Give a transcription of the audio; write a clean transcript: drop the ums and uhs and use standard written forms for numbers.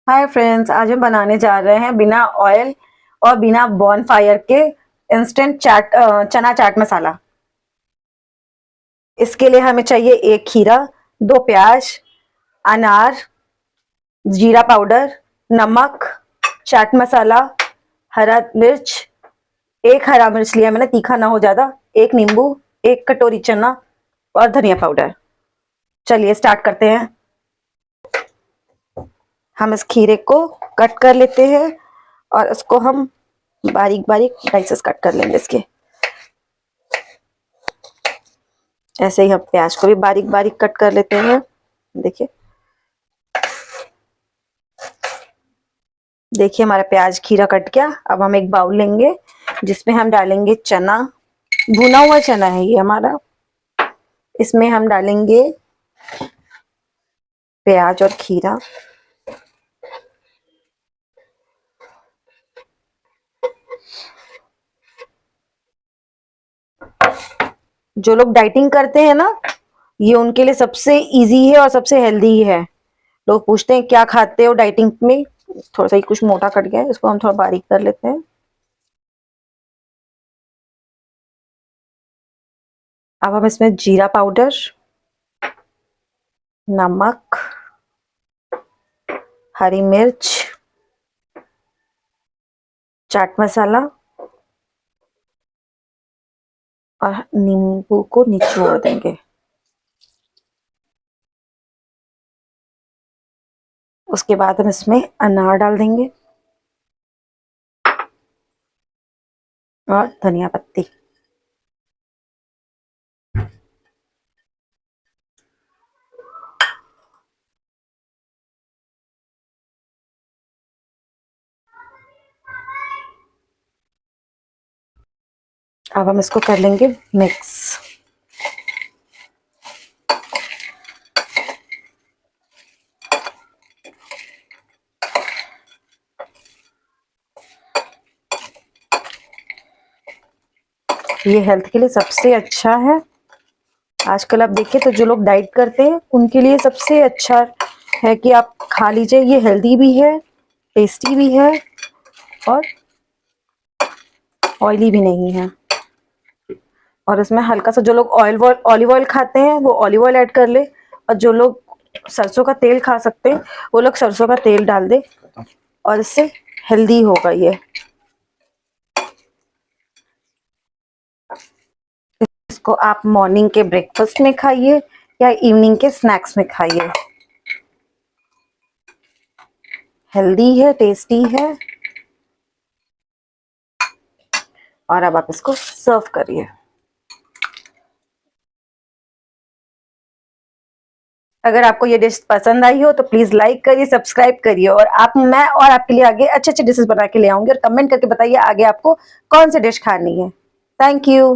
Hi friends, आज हम बनाने जा रहे हैं बिना ऑयल और बिना बॉन फायर के इंस्टेंट चना चाट मसाला। इसके लिए हमें चाहिए एक खीरा, 2 प्याज, अनार, जीरा पाउडर, नमक, चाट मसाला, हरा मिर्च। एक हरा मिर्च लिया मैंने, तीखा ना हो ज्यादा। एक नींबू, एक कटोरी चना और धनिया पाउडर। चलिए स्टार्ट करते हैं। हम इस खीरे को कट कर लेते हैं और इसको हम बारीक बारीक स्लाइसेस कट कर लेंगे इसके। ऐसे ही हम प्याज को भी बारीक बारीक कट कर लेते हैं। देखिए देखिए हमारा प्याज खीरा कट गया। अब हम एक बाउल लेंगे जिसमें हम डालेंगे चना। भुना हुआ चना है ये हमारा। इसमें हम डालेंगे प्याज और खीरा। जो लोग डाइटिंग करते हैं ना, ये उनके लिए सबसे इजी है और सबसे हेल्दी है। लोग पूछते हैं क्या खाते हो डाइटिंग में। थोड़ा सा ही कुछ मोटा कट गया है, इसको हम थोड़ा बारीक कर लेते हैं। अब हम इसमें जीरा पाउडर, नमक, हरी मिर्च, चाट मसाला और नींबू को निचोड़ देंगे। उसके बाद हम इसमें अनार डाल देंगे और धनिया पत्ती। अब हम इसको कर लेंगे मिक्स। ये हेल्थ के लिए सबसे अच्छा है। आजकल आप देखिए तो जो लोग डाइट करते हैं उनके लिए सबसे अच्छा है कि आप खा लीजिए। ये हेल्दी भी है, टेस्टी भी है और ऑयली भी नहीं है। और इसमें हल्का सा जो लोग ऑलिव ऑयल खाते हैं वो ऑलिव ऑयल ऐड कर ले, और जो लोग सरसों का तेल खा सकते हैं वो लोग सरसों का तेल डाल दे, और इससे हेल्दी होगा ये। इसको आप मॉर्निंग के ब्रेकफास्ट में खाइए या इवनिंग के स्नैक्स में खाइए। हेल्दी है, टेस्टी है। और अब आप इसको सर्व करिए। अगर आपको ये डिश पसंद आई हो तो प्लीज लाइक करिए, सब्सक्राइब करिए, और मैं और आपके लिए आगे अच्छे अच्छे डिशेस बना के ले आऊंगी। और कमेंट करके बताइए आगे आपको कौन सी डिश खानी है। Thank you.